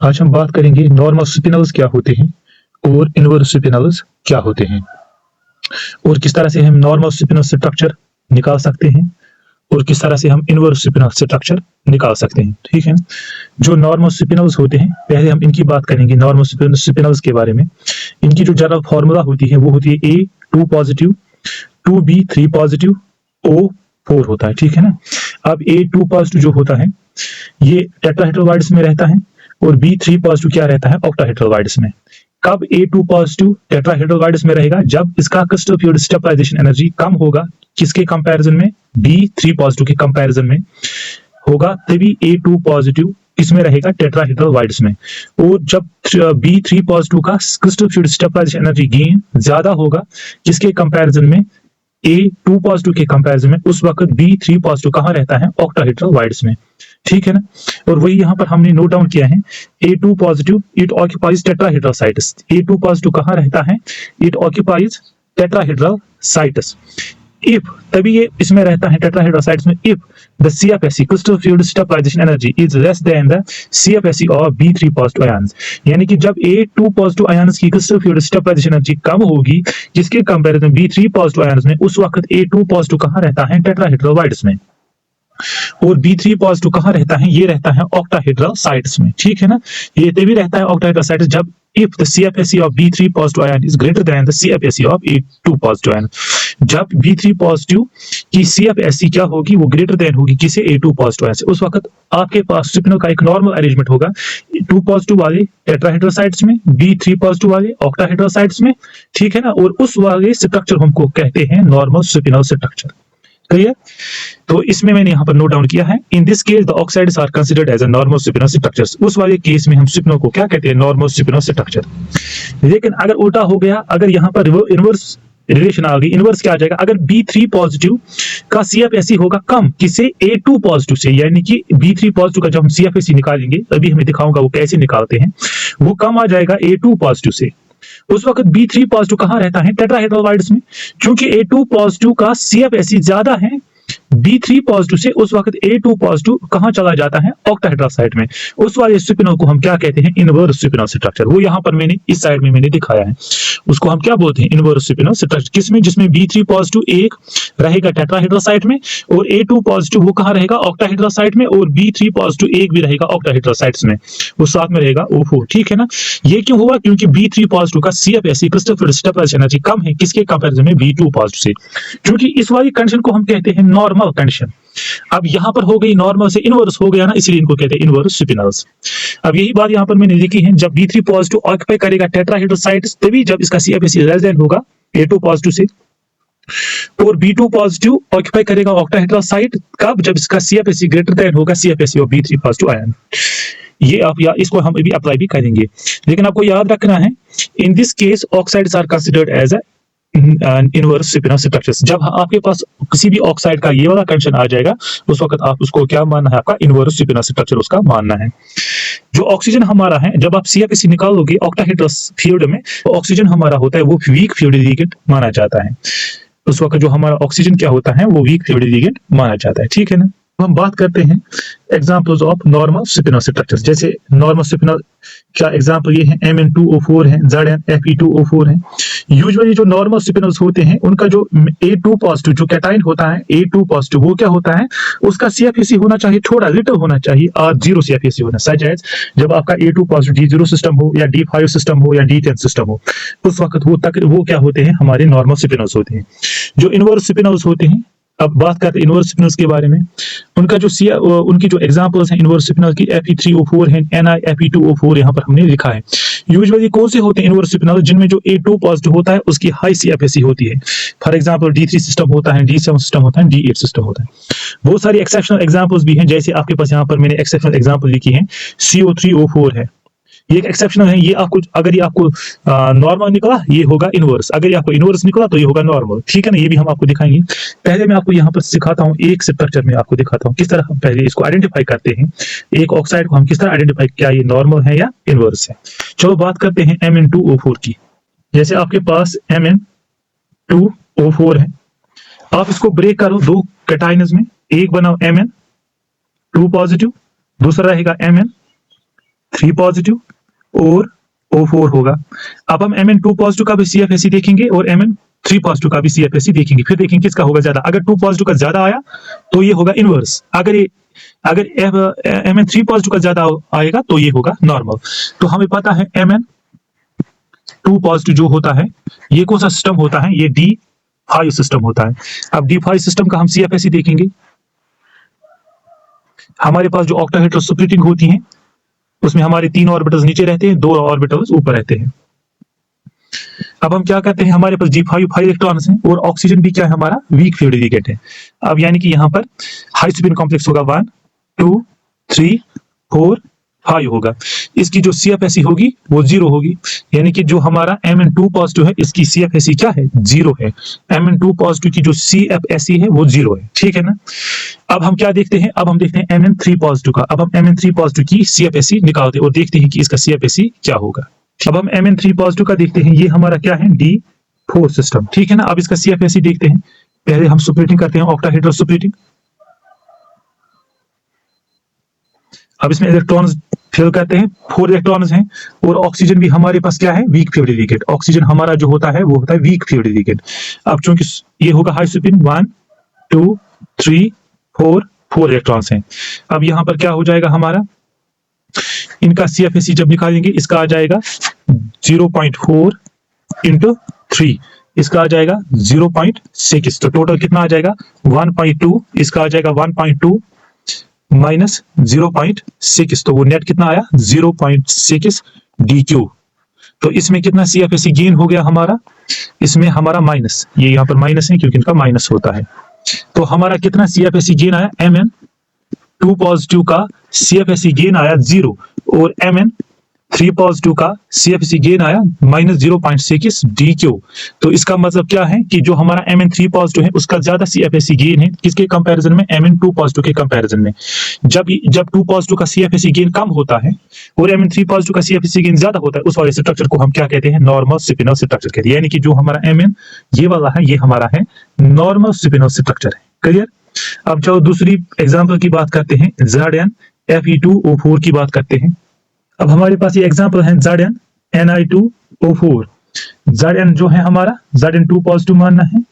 आज हम बात करेंगे नॉर्मल स्पिनल्स क्या होते हैं और इनवर्स स्पिनल्स क्या होते हैं और किस तरह से हम नॉर्मल स्पिनल स्ट्रक्चर निकाल सकते हैं और किस तरह से हम इनवर्स स्पिनल स्ट्रक्चर निकाल सकते हैं। ठीक है, जो नॉर्मल स्पिनल्स होते हैं पहले हम इनकी बात करेंगे। नॉर्मल स्पिनल्स के बारे में इनकी जो जनरल फॉर्मूला होती है वो होती है A2 positive 2B3 positive O4 होता है। ठीक है ना। अब A2 पॉजिटिव जो होता है ये टेट्राहेड्रल में रहता है और B3 पॉजिटिव क्या रहता है, ऑक्टाहेड्रल में। कब A2 पॉजिटिव टेट्राहेड्रल में रहेगा, जब इसका क्रिस्टल फ्लूइड स्टेबलाइजेशन एनर्जी कम होगा किसके कंपैरिजन में, B3 पॉजिटिव के कंपैरिजन में होगा, तभी A2 पॉजिटिव इसमें रहेगा टेट्राहेड्रल में। और जब B3 पॉजिटिव का crystal fluid stabilization energy gain ज्यादा होगा किसके कंपैरिजन में, A2 पॉजिटिव के कंपैरिजन में, उस वक्त B3 पॉजिटिव कहाँ रहता है, ऑक्टाहेड्रल में। ठीक है ना। और वही यहाँ पर हमने नोट डाउन किया है A2 positive it occupies tetrahedral sites. A2 positive कहाँ रहता है, it occupies tetrahedral sites. If तभी ये इसमें रहता है टेट्राहेड्रल साइट्स में if the CFSE crystal fluid stabilization energy is less than the CFSE of B3 positive ions. यानी कि जब A2 पॉजिटिव आयंस की क्रिस्टल फ्लूइड स्टेबलाइजेशन एनर्जी कम होगी जिसके कंपैरिजन B3 पॉजिटिव आयंस में, उस वक्त A2 पॉजिटिव कहाँ रहता है, टेट्राहेड्रल में। और B3 पॉजिटिव कहाँ रहता है, ये रहता है ऑक्टाहेड्रल साइट्स में। ठीक है ना। ये तभी रहता है ऑक्टाहेड्रल साइट्स जब if the CFSE of B3 positive ion is greater than the CFSE of A2 positive ion। जब B3 पॉजिटिव की CFSE क्या होगी, वो ग्रेटर देन होगी किसे, A2 पॉजिटिव आयन से। उस वक्त आपके पास स्पिनल का एक नॉर्मल अरेंजमेंट होगा, 2 पॉजिटिव वाले टेट्राहेड्रल साइट्स में, B3 पॉजिटिव वाले ऑक्टाहेड्रल साइट्स में। ठीक है ना। और उस वाले स्ट्रक्चर हमको कहते हैं नॉर्मल स्पिनल स्ट्रक्चर। क्लियर। तो इसमें मैंने यहाँ पर नोट डाउन किया है, in this case the oxides are considered as a normal spinel structures. उस वाले केस में हम स्पिनल को क्या कहते हैं, नॉर्मल स्पिनल स्ट्रक्चर। लेकिन अगर उल्टा हो गया, अगर यहाँ पर इनवर्स रिलेशन आ गई, इनवर्स क्या आ जाएगा, अगर B3 पॉजिटिव का CFSE होगा कम किसे, A2 पॉजिटिव से। यानी कि B3 पॉजिटिव का जब हम CFSE निकालेंगे, अभी हमें दिखाऊंगा वो कैसे निकालते हैं, वो कम आ जाएगा A2 पॉजिटिव से। उस वक्त B3 पॉजिटिव कहाँ रहता है, टेट्राहेड्रल में। क्योंकि A2 पॉजिटिव का CFSE ज्यादा है B3 पॉजिटिव से, उस वक्त A2 पॉजिटिव कहां चला जाता है, ऑक्टाहेड्रल साइड में। उस वाले स्पिनल को हम क्या कहते हैं, इनवर्स स्पिनल स्ट्रक्चर। वो यहां पर मैंने इस साइड में मैंने दिखाया है, उसको हम क्या बोलते हैं, इनवर्स स्पिनल स्ट्रक्चर। किसमें, जिसमें B3 पॉजिटिव एक रहेगा टेट्राहेड्रल साइड में और A2 पॉजिटिव वो कहां रहेगा, ऑक्टाहेड्रल साइड में, और B3 पॉजिटिव एक भी रहेगा ऑक्टाहेड्रल साइड्स में, वो साथ में रहेगा O4। ठीक है ना। ये क्यों हुआ, क्योंकि B3 पॉजिटिव का CFSE crystal fluid stabilization energy कम है किसके कंपैरिजन में, B2 पॉजिटिव से। क्योंकि इस वाली कंडीशन को हम कहते हैं नॉर्मल कंडीशन। अब यहां पर हो गई नॉर्मल से इनवर्स हो गया ना, इसलिए इनको कहते हैं इनवर्स स्पिनल्स। अब यही बात यहां पर मैंने लिखी है, जब B3 पॉजिटिव ऑक्यूपाई करेगा टेट्राहेड्रल साइट्स तभी जब इसका CFSE लेस देन होगा A2 पॉजिटिव से, और B2 पॉजिटिव ऑक्यूपाई करेगा ऑक्टाहेड्रल साइट कब, जब इसका CFSE ग्रेटर देन होगा CFSE of B3 positive ion. ये आप या इसको हम अभी अप्लाई भी करेंगे। लेकिन आपको याद रखना है, in this case oxides are considered as a inverse spinel structures. जब आपके पास किसी भी ऑक्साइड का ये वाला कंडीशन आ जाएगा, उस वक्त आप उसको क्या मानना है, आपका इनवर्स स्पिनल स्ट्रक्चर उसका मानना है। जो ऑक्सीजन हमारा है, जब आप CFSE निकालोगे ऑक्टाहेड्रल फील्ड में, तो ऑक्सीजन हमारा होता है वो वीक फ्लूइड लिगेंड माना जाता है। उस वक्त जो हमारा ऑक्सीजन क्या होता है, वो वीक फ्लूइड लिगेंड माना जाता है। ठीक है ना। हम बात करते हैं examples of normal spinel structures. जैसे नॉर्मल स्पिनल क्या एग्जांपल ये है, MN2O4 है, ZnFe2O4 है। यूजुअली जो नॉर्मल स्पिनल्स होते हैं उनका जो A2 पॉजिटिव जो कैटाइन होता है, A2 पॉजिटिव वो क्या होता है, उसका CFSE होना चाहिए थोड़ा लिटिल होना चाहिए और 0 CFSE होना। सच एज जब आपका A2 पॉजिटिव D0 सिस्टम हो या D5 सिस्टम हो या D10 सिस्टम हो, उस वक्त वो क्या होते हैं, हमारे नॉर्मल स्पिनल्स होते हैं। जो इनवर्स स्पिनल्स होते हैं, अब बात करते हैं इनवर्स स्पिनल्स के बारे में। उनका जो उनकी जो एग्जांपल्स हैं इनवर्स स्पिनल की, Fe3O4 है, NiFe2O4 यहाँ पर हमने लिखा है। यूजुअली कौन से होते हैं इनवर्स स्पिनल, जिनमें जो A2 पॉजिटिव होता है उसकी हाई CFSE होती है। फॉर एग्जांपल D3 सिस्टम होता है, D7 सिस्टम होता है, D8 सिस्टम होता है। बहुत सारी एक्सेप्शनल एग्जांपल्स भी हैं, जैसे आपके पास यहाँ पर मैंने एक्सेप्शनल एग्जांपल लिखी है, CO3O4 है, ये एक एक्सेप्शनल है। ये आपको अगर ये आपको नॉर्मल निकला ये होगा इनवर्स, अगर ये आपको इनवर्स निकला तो ये होगा नॉर्मल। ठीक है ना। ये भी हम आपको दिखाएंगे। पहले मैं आपको यहाँ पर सिखाता हूँ, एक स्ट्रक्चर में आपको दिखाता हूँ किस तरह हम पहले इसको आइडेंटिफाई करते हैं, एक ऑक्साइड को हम किस तरह आइडेंटिफाई, क्या ये नॉर्मल है या इनवर्स है। चलो बात करते हैं Mn2O4 की। जैसे आपके पास Mn2O4 है, आप इसको ब्रेक करो दो कैटाइन्स में, एक बनाओ Mn2 पॉजिटिव, दूसरा रहेगा Mn 3 पॉजिटिव और O4 होगा। अब हम Mn2 पॉजिटिव का भी CFSE देखेंगे और Mn3 पॉजिटिव का भी CFSE देखेंगे, फिर देखेंगे किसका होगा ज्यादा। अगर 2 पॉजिटिव का ज्यादा आया तो ये होगा इनवर्स, अगर Mn3 पॉजिटिव का ज्यादा आएगा तो ये होगा नॉर्मल। तो हमें पता है Mn2 पॉजिटिव जो होता है ये कौन सा सिस्टम होता है, ये D5 सिस्टम होता है। अब D5 सिस्टम का हम CFSE देखेंगे। हमारे पास जो ऑक्टाहेड्रल स्प्लिटिंग होती है उसमें हमारे 3 ऑर्बिटल्स नीचे रहते हैं, 2 ऑर्बिटल्स ऊपर रहते हैं। अब हम क्या करते हैं, हमारे पास D5 5 इलेक्ट्रॉन्स हैं और ऑक्सीजन भी क्या है हमारा वीक फील्ड लिगेंड है। अब यानी कि यहाँ पर हाई स्पिन कॉम्प्लेक्स होगा 1 2 3 4 5 होगा। इसकी जो CFSE होगी वो 0 होगी, यानी कि जो हमारा Mn2 पॉजिटिव है इसकी CFSE क्या है 0 है। Mn2 पॉजिटिव की जो CFSE है वो 0 है, ठीक है ना। अब हम क्या देखते हैं, अब हम देखते हैं Mn3 पॉजिटिव का। अब हम Mn3 पॉजिटिव की CFSE निकालते हैं और देखते हैं कि इसका CFSE क्या होगा। अब हम Mn3 पॉजिटिव का देखते हैं, ये हमारा क्या है D4 सिस्टम, ठीक है ना। अब इसका CFSE देखते हैं, पहले हम स्प्लिटिंग करते हैं ऑक्टाहेड्रल स्प्लिटिंग। अब इसमें इलेक्ट्रॉन्स फिल करते हैं, 4 इलेक्ट्रॉन्स हैं और ऑक्सीजन भी हमारे पास क्या है वीक फील्ड लिगेंड। ऑक्सीजन हमारा जो होता है वो होता है वीक फील्ड लिगेंड। अब चूंकि ये होगा हाई स्पिन 1 2 3 4 इलेक्ट्रॉन्स हैं। अब यहाँ पर क्या हो जाएगा हमारा, इनका CFSE जब निकालेंगे इसका आ जाएगा 0.4 इंटू 3, इसका आ जाएगा 0.6, तो टोटल कितना आ जाएगा 1.2, इसका आ जाएगा 1.2 माइनस 0.6, तो वो नेट कितना आया 0.6 DQ। तो इसमें कितना CFSE गेन हो गया हमारा, इसमें हमारा माइनस, ये यहाँ पर माइनस है क्योंकि इनका माइनस होता है। तो हमारा कितना CFSE गेन आया, Mn2 पॉजिटिव का CFSE गेन आया 0 और Mn3 पॉजिटिव का CFSE गेन आया माइनस 0.6 DQ। तो इसका मतलब क्या है कि जो हमारा Mn3 पॉजिटिव है उसका ज्यादा CFSE गेन है किसके कंपैरिजन में, Mn2 पॉजिटिव के कंपैरिजन में। जब 2 पॉजिटिव का CFSE गेन कम होता है और Mn3 पॉजिटिव का CFSE गेन ज्यादा होता है, उस वाले स्ट्रक्चर को हम क्या कहते हैं, नॉर्मल स्पिनल स्ट्रक्चर कहते हैं। यानी कि जो हमारा Mn ये वाला है ये हमारा है नॉर्मल स्पिनल स्ट्रक्चर है, क्लियर। अब चलो दूसरी एग्जांपल की बात करते हैं, ZnFe2O4 की बात करते हैं। अब हमारे पास ये एग्जांपल है ZnNi2O4। Zn जो है हमारा Zn2 पॉजिटिव मानना है,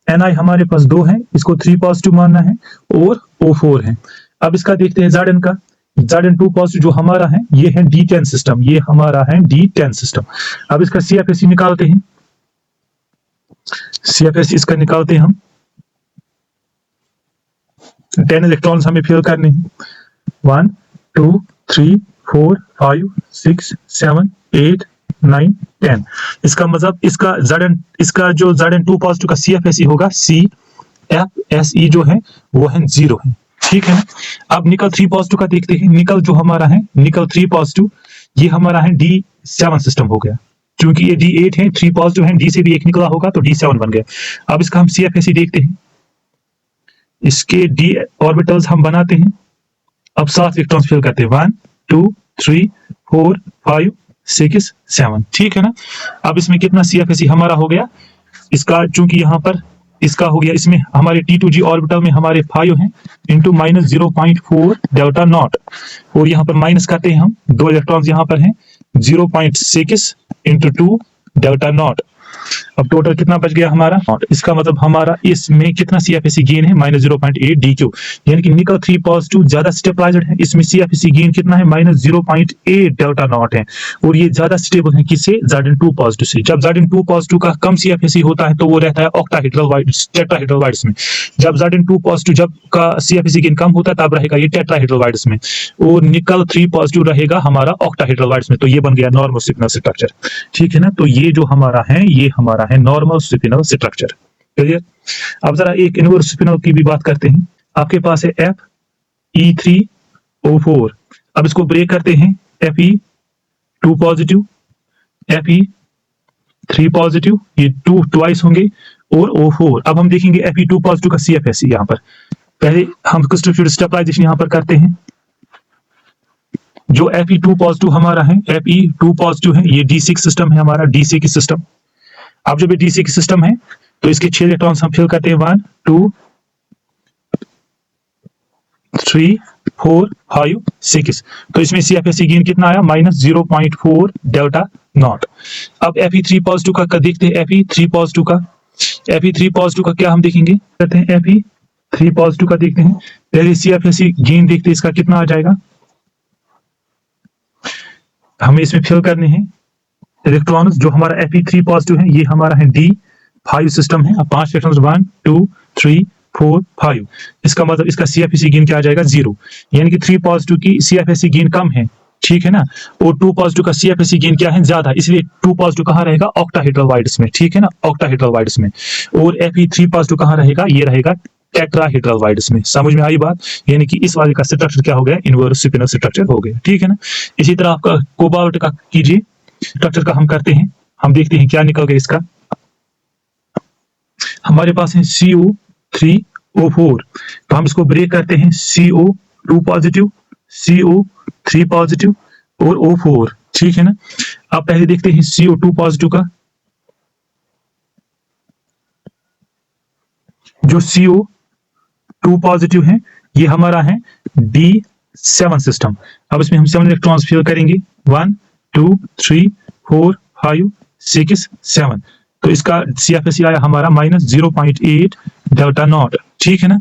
Ni हमारे पास 2 है, इसको 3 पॉजिटिव मानना है और O4 है। अब इसका देखते हैं Zn का, Zn2 पॉजिटिव जो हमारा है ये है D10 सिस्टम, ये हमारा है D10 सिस्टम। अब इसका CFSE निकालते हैं, CFSE इसका निकालते हैं हम, 10 इलेक्ट्रॉन्स हमें फिल करने हैं, 1 2 3 4 5 6 7 8 9 10। इसका मतलब इसका जो Zn2 पॉजिटिव का CFSE होगा CFSE जो है वो है 0 है, ठीक है ना। अब निकल 3 पॉजिटिव का देखते हैं, निकल जो हमारा है निकल 3 पॉजिटिव ये हमारा है D7 सिस्टम हो गया, क्योंकि ये D8 है 3 पॉजिटिव है, D से भी एक निकला होगा तो D7 बन गया। अब इसका हम CFSE देखते हैं, इसके D ऑर्बिटल्स हम बनाते हैं। अब 7 इलेक्ट्रॉन्स फिल करते हैं, 1 2 3 4 5 6 7, ठीक है ना। अब इसमें कितना CFSE हमारा हो गया, इसका चूंकि यहाँ पर इसका हो गया, इसमें हमारे T2G ऑर्बिटल में हमारे 5 हैं इंटू माइनस 0.4 डेल्टा नॉट, और यहाँ पर माइनस करते हैं हम, 2 इलेक्ट्रॉन्स यहाँ पर हैं 0.6 इंटू 2 डेल्टा नॉट। अब टोटल कितना बच गया हमारा, इसका मतलब हमारा इसमें कितना CFSE गेन है माइनस 0.8 DQ, यानी कि निकल 3 पॉजिटिव ज्यादा स्टेबलाइज्ड है, इसमें CFSE गेन कितना है माइनस 0.8 डेल्टा नॉट है, और ये ज्यादा स्टेबल है किससे, Zn2 पॉजिटिव से। जब Zn2 पॉजिटिव का कम CFSE होता है तो वो रहता है ऑक्टाहेड्रल वाइड्स, टेट्राहेड्रल वाइड्स में। जब Zn2 पॉजिटिव जब का CFSE गेन कम होता है तब रहेगा ये टेट्राहेड्रल वाइड्स में, और निकल 3 पॉजिटिव रहेगा हमारा ऑक्टाहेड्रल वाइड्स में। तो ये बन गया नॉर्मल स्पिनल स्ट्रक्चर, ठीक है ना। तो ये जो हमारा है ये हमारा है नॉर्मल स्पिनल स्ट्रक्चर, क्लियर। अब जरा एक इनवर्स स्पिनल की भी बात करते हैं। आपके पास है Fe3O4, अब इसको ब्रेक करते हैं, Fe2 पॉजिटिव Fe3 पॉजिटिव, ये 2 ट्वाइस होंगे और O4। अब हम देखेंगे Fe2 पॉजिटिव का CFSE, यहाँ पर पहले हम क्रिस्टल स्टेबलाइजेशन यहाँ पर करते हैं। जो Fe2 पॉजिटिव हमारा है, Fe2 पॉजिटिव है, ये D6 सिस्टम है हमारा, D6 सिस्टम। अब जब ये D6 सिस्टम है तो इसके 6 इलेक्ट्रॉन्स हम फिल करते हैं, 1 2 3 4 5 6। तो इसमें CFSE गेन कितना आया -0.4 डेल्टा नॉट। अब Fe3 पॉजिटिव का देखते हैं। Fe3 पॉजिटिव का क्या हम देखेंगे, करते हैं Fe3 पॉजिटिव का देखते हैं। पहले CFSE गेन देखते हैं, इसका कितना आ जाएगा। हमें इसमें फिल करने हैं इलेक्ट्रॉन्स। जो हमारा Fe3 पॉजिटिव है ये हमारा है D5 सिस्टम है। अब 5 इलेक्ट्रॉन्स 1 2 3 4 5। इसका मतलब इसका CFSE गेन क्या आ जाएगा 0, यानी कि 3 पॉजिटिव की CFSE गेन कम है, ठीक है ना। और 2 पॉजिटिव का CFSE गेन क्या है ज्यादा, इसलिए 2 पॉजिटिव कहाँ रहेगा ऑक्टाहेड्रल वाइड्स में, ठीक है ना, ऑक्टाहेड्रल वाइड्स में। और Fe3 पॉजिटिव कहाँ रहेगा, ये रहेगा टेट्राहेड्रल वाइड्स में। समझ में आई बात, यानी कि इस वाले का स्ट्रक्चर क्या हो गया, इनवर्स स्पिनल स्ट्रक्चर हो गया, ठीक है ना। इसी तरह आपका कोबाल्ट का कीजिए, स्ट्रक्चर का हम करते हैं। हम देखते हैं क्या निकल गया इसका। हमारे पास है CO3O4, तो हम इसको ब्रेक करते हैं CO2 पॉजिटिव, CO3 पॉजिटिव और O4, ठीक है ना। अब पहले देखते हैं CO2 पॉजिटिव का। जो CO2 पॉजिटिव है ये हमारा है D7 सिस्टम। अब इसमें हम 7 इलेक्ट्रॉन्स फिल करेंगे, 1 2 3 4 5 6 7। तो इसका CFSE आया हमारा -0.8 डेल्टा नॉट, ठीक है ना।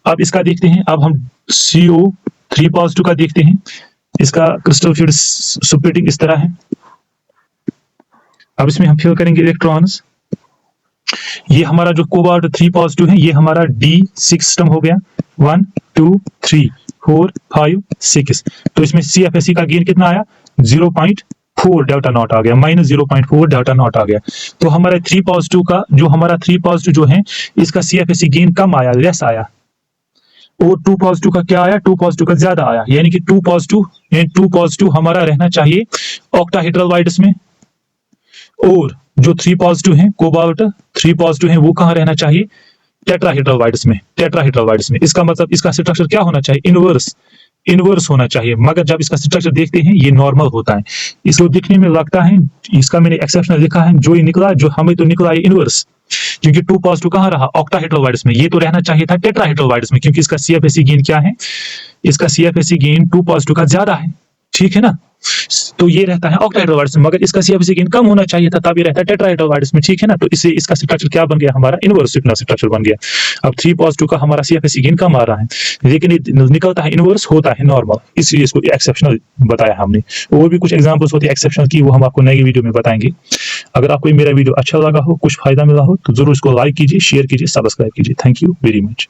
अब इसका देखते हैं। अब हम CO3 पॉजिटिव का देखते हैं। इसका क्रिस्टल फील्ड स्प्लिटिंग इस तरह है। अब इसमें हम फिल करेंगे इलेक्ट्रॉन्स। ये हमारा जो कोबाल्ट 3 पॉजिटिव है ये हमारा D6 सिस्टम हो गया, 1 2 3 4 5 6। तो इसमें CFSE का गेन कितना आया 0.4 डेल्टा नॉट आ गया, -0.4 डेल्टा नॉट आ गया। तो हमारा 3 पॉजिटिव का जो हमारा 3 पॉजिटिव जो है इसका CFSE गेन कम आया, लेस आया। और 2 पॉजिटिव का क्या आया, 2 पॉजिटिव का ज्यादा आया, यानी कि 2 पॉजिटिव हमारा रहना चाहिए ऑक्टाहेड्रल वाइड्स में। और जो 3 पॉजिटिव है कोबाल्ट 3 पॉजिटिव है वो कहाँ रहना चाहिए, टेट्राहेड्रल वाइड्स में, टेट्राहेड्रल वाइड्स में। इसका मतलब इसका स्ट्रक्चर क्या होना चाहिए, इनवर्स होना चाहिए। मगर जब इसका स्ट्रक्चर देखते हैं ये नॉर्मल होता है। इसको दिखने में लगता है, इसका मैंने एक्सेप्शनल लिखा है, जो ये निकला, जो हमें तो निकला ये इनवर्स, क्योंकि 2 पॉजिटिव कहाँ रहा ऑक्टाहेड्रल वाइड्स में, ये तो रहना चाहिए था टेट्राहेड्रल वाइड्स में, क्योंकि इसका CFSE गेन क्या है, इसका CFSE गेन 2 पॉजिटिव का ज्यादा है, ठीक है ना। तो ये रहता है ऑक्टाहेड्रल वाइड्स में, मगर इसका CFSE गेन कम होना चाहिए था, तब ये रहता है टेट्राहेड्रल वाइड्स में, ठीक है ना। तो इससे इसका स्ट्रक्चर क्या बन गया हमारा, इनवर्स स्पिनल स्ट्रक्चर बन गया। अब 3 पॉजिटिव का हमारा CFSE गेन कम आ रहा है, लेकिन ये निकलता है इनवर्स, होता है नॉर्मल, इसलिए इसको एक्सेप्शनल बताया हमने। और भी कुछ एग्जांपल्स होती है एक्सेप्शनल की, वो हम आपको नई वीडियो में बताएंगे। अगर आपको मेरा वीडियो अच्छा लगा हो, कुछ फायदा मिला हो, तो जरूर इसको लाइक कीजिए, शेयर कीजिए, सब्सक्राइब कीजिए। Thank you very much.